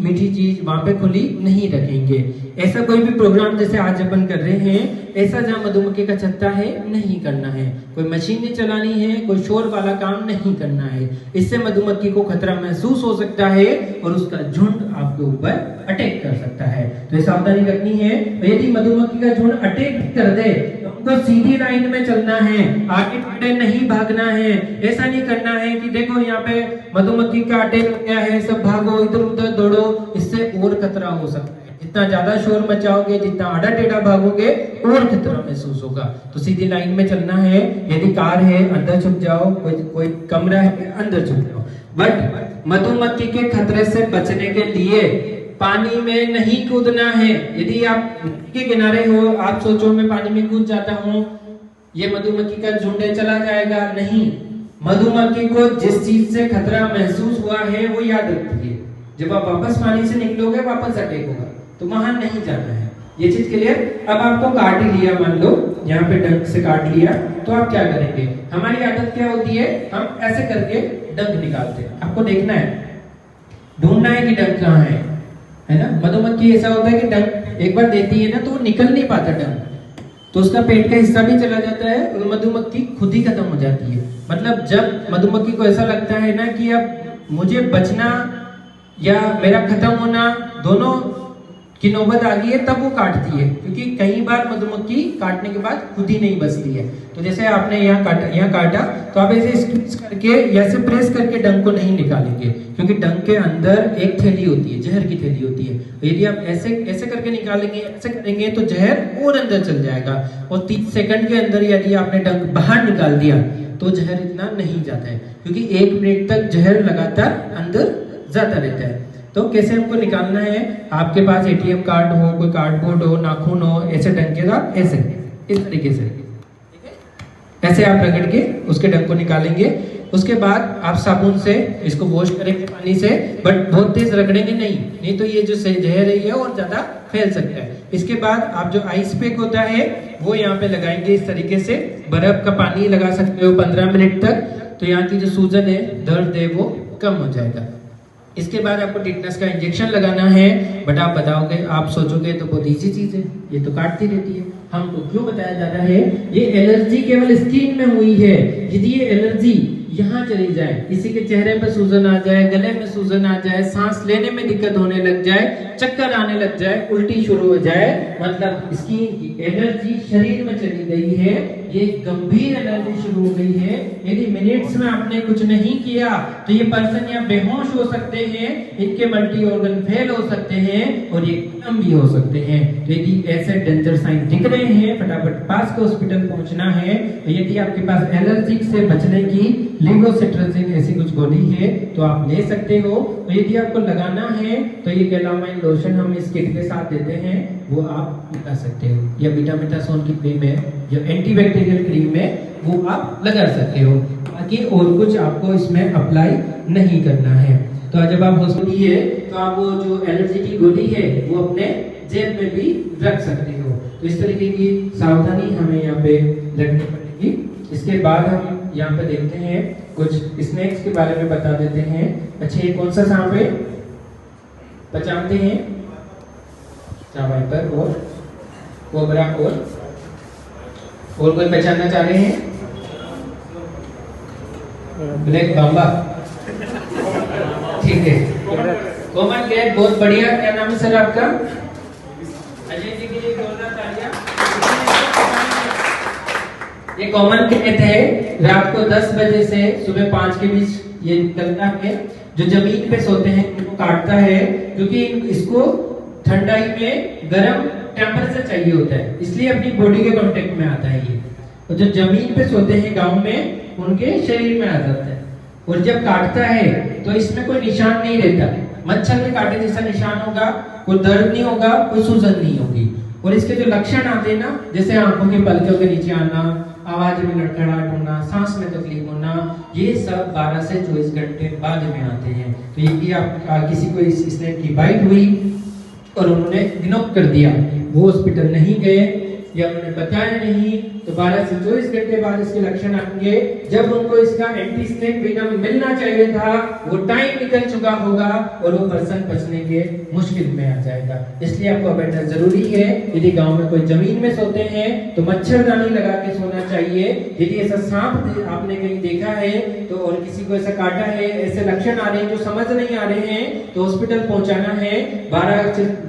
मीठी चीज वहां पे खुली नहीं रखेंगे। ऐसा कोई भी प्रोग्राम जैसे आज अपन कर रहे हैं, ऐसा जहाँ मधुमक्खी का छत्ता है नहीं करना है। कोई मशीन नहीं चलानी है, कोई शोर वाला काम नहीं करना है। इससे मधुमक्खी को खतरा महसूस हो सकता है और उसका झुंड आपके ऊपर अटैक कर सकता है। तो ये सावधानी रखनी है। यदि मधुमक्खी का झुंड अटैक कर दे तो सीधी लाइन में चलना है, आगे पीछे नहीं भागना है। ऐसा नहीं करना है कि देखो यहाँ पे मधुमक्खी का अटैक हो गया है, सब भागो इधर उधर दौड़ो, इससे और खतरा हो सकता है। जितना ज्यादा शोर मचाओगे, जितना आड़ा टेढ़ा भागोगे, और खतरा महसूस होगा। तो सीधी लाइन में चलना है। यदि कार है अंदर छुप जाओ, कोई कमरा है अंदर छुप जाओ। बट मधुमक्खी के खतरे से बचने के लिए पानी में नहीं कूदना है। यदि आप नदी के किनारे हो, आप सोचो मैं पानी में कूद जाता हूँ, ये मधुमक्खी का झुंड चला जाएगा, नहीं। मधुमक्खी को जिस चीज से खतरा महसूस हुआ है वो याद रखिए। जब आप वापस पानी से निकलोगे वापस अटैक होगा, तो वहां नहीं जाना है। ये चीज क्लियर। अब आपको काट ही लिया, मान लो यहाँ पे डंक से काट लिया, तो आप क्या करेंगे? हमारी आदत क्या होती है, हम ऐसे करके डंक निकालते हैं। आपको देखना है, ढूंढना है कि डंक कहाँ है ना। मधुमक्खी ऐसा होता है कि डंक एक बार देती है ना तो वो निकल नहीं पाता डंक, तो उसका पेट का हिस्सा भी चला जाता है और मधुमक्खी खुद ही खत्म हो जाती है। मतलब जब मधुमक्खी को ऐसा लगता है ना कि अब मुझे बचना या मेरा खत्म होना दोनों की नौबत आ गई है, तब वो काटती है। क्योंकि कई बार मधुमक्खी काटने के बाद खुद ही नहीं बचती है। तो जैसे आपने यहाँ काटा तो आप ऐसे स्क्वीज करके या ऐसे प्रेस करके डंक को नहीं निकालेंगे, क्योंकि डंक के अंदर एक थैली होती है, जहर की थैली होती है। यदि आप ऐसे करके निकालेंगे, ऐसे करेंगे तो जहर और अंदर चल जाएगा। और 30 सेकंड के अंदर यदि आपने डंक बाहर निकाल दिया तो जहर इतना नहीं जाता है, क्योंकि 1 मिनट तक जहर लगातार अंदर जाता रहता है। तो कैसे हमको निकालना है? आपके पास एटीएम कार्ड हो, कोई कार्डबोर्ड हो, नाखून हो, ऐसे डंक के साथ ऐसे इस तरीके से ऐसे आप रगड़ के उसके डंक को निकालेंगे। उसके बाद आप साबुन से इसको वॉश करेंगे पानी से, बट बहुत तेज रगड़ेंगे नहीं तो ये जो जहर है ये और ज्यादा फैल सकता है। इसके बाद आप जो आइस पैक होता है वो यहाँ पे लगाएंगे इस तरीके से। बर्फ का पानी लगा सकते हो 15 मिनट तक, तो यहाँ की जो सूजन है, दर्द है, वो कम हो जाएगा। इसके बाद आपको टिटनस का इंजेक्शन लगाना है। बट आप बताओगे, आप सोचोगे तो बहुत इजी चीज है, ये तो काटती रहती है। हमको क्यों बताया जा रहा है? ये एलर्जी केवल स्किन में हुई है। यदि ये एलर्जी यहाँ चली जाए, किसी के चेहरे पे सूजन आ जाए, गले में सूजन आ जाए, सांस लेने में दिक्कत होने लग जाए, चक्कर आने लग जाए, उल्टी शुरू हो जाए, मतलब स्किन की एलर्जी शरीर में चली गई है, ये गंभीर एलर्जी शुरू हो गई है। यदि मिनट्स में आपने कुछ नहीं किया तो ये पर्सन या बेहोश हो सकते हैं, इनके मल्टी ऑर्गन फेल हो सकते हैं और ये खत्म भी हो सकते हैं। तो यदि ऐसे डेंजर साइन दिख रहे हैं, फटाफट पास के हॉस्पिटल पहुंचना है। तो यदि आपके पास एलर्जी से बचने की लेवोसिट्राजिन ऐसी कुछ गोली है तो आप ले सकते हो। तो यदि आपको लगाना है तो ये कैलामाइन लोशन हम इस किट के साथ देते हैं, वो आप लगा सकते हो। या बीटामेथासोन की क्रीम है, जो एंटीबैक्टीरियल क्रीम है, वो आप लगा सकते हो। बाकी और कुछ आपको इसमें अप्लाई नहीं करना है। तो जब आप हॉस्पिटल है तो आप वो जो एलर्जी की गोली है वो अपने जेब में भी रख सकते हो। तो इस तरीके की सावधानी हमें यहाँ पे रखनी पड़ेगी। इसके बाद हम यहाँ पे देखते हैं कुछ स्नैक्स के बारे में बता देते हैं। अच्छा, ये कौन सा सांप है पहचानते हैं? वाइपर और कोबरा और कोई पहचानना चाह रहे हैं? ब्लैक बाम्बा, ठीक है। कॉमन कैट, बहुत बढ़िया। क्या नाम है सर आपका? अजय जी के लिए जोरदार तालियां। ये कॉमन कैट है, रात को 10 बजे से सुबह 5 के बीच ये निकलता है। जो जमीन पे सोते हैं उनको काटता है, क्योंकि इसको ठंडाई में गर्म टेम्परेचर चाहिए होता है, इसलिए अपनी बॉडी के कांटेक्ट में आता है ये। और जो जमीन पे सोते हैं गांव में, उनके शरीर में आ जाता है। और जब काटता है तो इसमें कोई निशान नहीं रहता। मच्छर के काटे जैसा निशान होगा, कोई दर्द नहीं होगा, कोई सूजन नहीं होगी। और इसके जो लक्षण आते हैं ना, जैसे आंखों के पलकों के नीचे आना, आवाज में लड़खड़ाहट होना, सांस में तकलीफ होना, ये सब 12 से 24 घंटे बाद में आते हैं। तो यदि आप किसी को इस स्नेक की बाइट हुई और उन्होंने इग्नोर कर दिया, वो हॉस्पिटल नहीं गए, या उन्हें बताया नहीं तो 12 से 24 घंटे बाद इसके लक्षण आएंगे। जब उनको इसका एंटी स्नेक वेनम मिलना चाहिए था वो टाइम निकल चुका होगा और वो पर्सन बचने के मुश्किल में आ जाएगा। इसलिए आपको बैठना जरूरी है। यदि गांव में कोई जमीन में सोते हैं तो मच्छरदानी लगा के सोना चाहिए। यदि ऐसा सांप आपने कहीं देखा है तो और किसी को ऐसा काटा है, ऐसे लक्षण आ रहे हैं जो समझ नहीं आ रहे हैं तो हॉस्पिटल पहुंचाना है। 12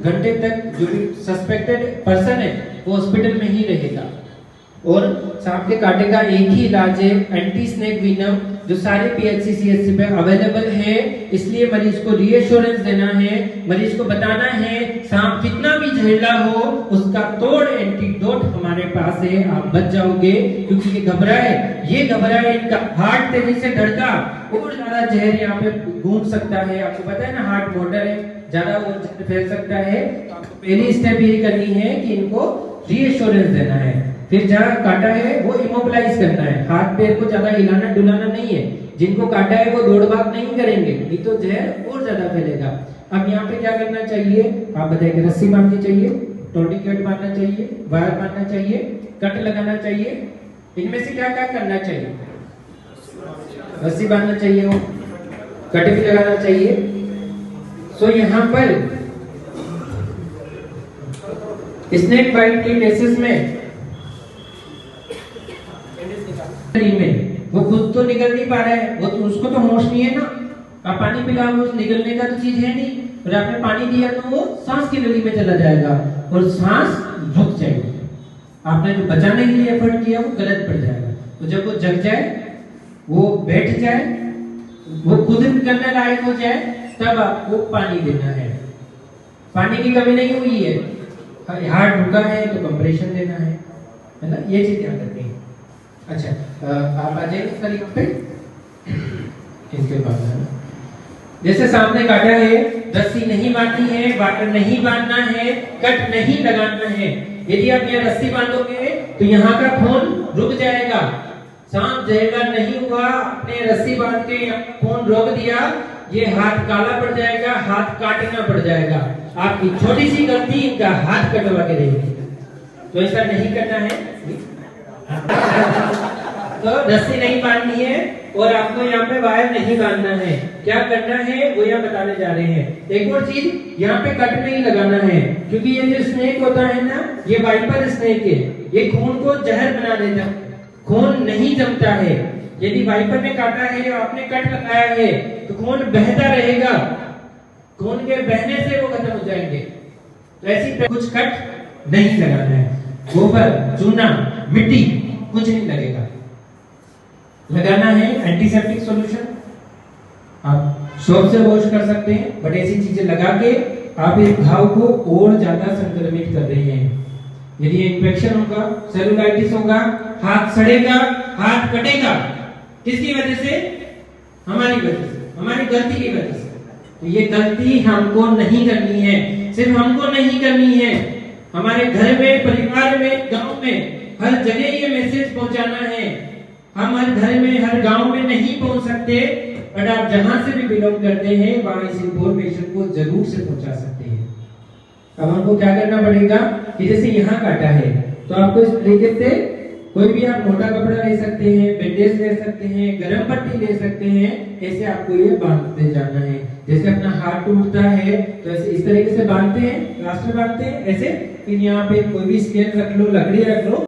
घंटे तक जो सस्पेक्टेड पर्सन है वो हॉस्पिटल में ही रहेगा। और सांप के काटे का एक ही इलाज है एंटी स्नेक वेनम, जो सारे पीएचसी सीएचसी पे अवेलेबल है। इसलिए मरीज को रीएश्योरेंस देना है, मरीज को बताना है सांप कितना भी जहरीला हो उसका तोड़ एंटीडोट हमारे पास है, आप बच जाओगे। क्योंकि ये घबराए इनका हार्ट तेजी से धड़का और ज्यादा जहर यहाँ पे घूम सकता है। आपको पता है ना हार्ट मोटर है, ज्यादा वो फैल सकता है। तो आपको पहली स्टेप यही करनी है कि इनको रीएश्योरेंस देना है। फिर जहाँ काटा है वो इमोबिलाइज करना है, हाथ पैर को ज्यादा हिलाना डुलाना नहीं है। जिनको काटा है वो दौड़ भाग नहीं करेंगे, नहीं तो जहर और ज्यादा फैलेगा। अब यहाँ पे क्या करना चाहिए आप बताइए? रस्सी बांधनी चाहिए, टोर्निकेट मारना चाहिए, वायर मारना चाहिए, कट लगाना चाहिए। इनमें से क्या क्या करना चाहिए? रस्सी बांधना चाहिए, वो कट भी लगाना चाहिए। सो यहाँ पर स्नेक बाइट के केसेस में वो खुद तो निकल नहीं पा रहा है, वो तो उसको तो होश नहीं है ना। आप पानी पिलाओ उस निकलने का तो चीज है नहीं, और आपने पानी दिया तो वो सांस की नली में चला जाएगा और सांस रुक जाएगी। आपने जो बचाने के लिए एफर्ट किया वो गलत पड़ जाएगा। तो जब वो जग जाए, वो बैठ जाए, वो खुद निकलने लायक हो जाए, तब आपको पानी देना है। पानी की कमी नहीं हुई है, हार्ट रुका है तो कंप्रेशन देना है ना, ये चीज ध्यान रखनी है। अच्छा आप आ जाइए इस तारीख पे। इनके बाद है जैसे सामने काटा है, रस्सी नहीं बांधनी है, वाटर नहीं बांधना है, कट नहीं लगाना है। यदि आप यहाँ रस्सी बांधोगे तो यहाँ का खून रुक जाएगा, सांप जहरीला नहीं हुआ। आपने रस्सी बांध के खून रोक दिया, ये हाथ काला पड़ जाएगा, हाथ काटना पड़ जाएगा। आपकी छोटी सी गलती इनका हाथ कटवा के रहेगी, तो ऐसा नहीं करना है। तो रस्सी नहीं बांधनी है और आपको यहाँ पे वायर नहीं बांधना है। क्या करना है वो यहाँ बताने जा रहे हैं। एक और चीज, यहाँ पे कट नहीं लगाना है, क्योंकि ये जो स्नेक होता है ना, ये वाइपर स्नेक है, ये खून को जहर बना देता है, खून नहीं जमता है। यदि वाइपर ने काटा है और आपने कट लगाया है तो खून बहता रहेगा, खून के बहने से वो खत्म हो जाएंगे। तो ऐसी कुछ कट नहीं लगाना है। गोबर, चूना, मिट्टी कुछ नहीं लगेगा। लगाना है एंटीसेप्टिक सॉल्यूशन, आप सोप से वॉश कर सकते हैं, बट ऐसी चीजें लगा के आप इस घाव को और ज्यादा संक्रमित कर रहे हैं। यदि इन्फेक्शन होगा, सेलुलाइटिस होगा, हाथ सड़ेगा, हाथ कटेगा। किसकी वजह से? हमारी वजह से, हमारी गलती की वजह से। तो ये गलती हमको नहीं करनी है, सिर्फ हमको नहीं करनी है, हमारे घर में, परिवार में, गांव में, हर जगह ये मैसेज पहुंचाना है। हम हर घर में, हर गांव में नहीं पहुंच सकते, बट आप जहां से भी बिलोंग करते हैं वहां इस इंफॉर्मेशन को जरूर से पहुंचा सकते हैं। अब हमको क्या करना पड़ेगा कि जैसे यहाँ काटा है तो आपको इस तरीके से कोई भी आप मोटा कपड़ा ले सकते हैं, बैंडेज ले सकते हैं, गरम पट्टी ले सकते हैं, ऐसे आपको ये बांधते जाना है। जैसे अपना हाथ टूटता है तो ऐसे इस तरीके से बांधते हैं, प्लास्टर बांधते हैं ऐसे। फिर यहाँ पे कोई भी स्केल रख लो, लकड़ी रख लो,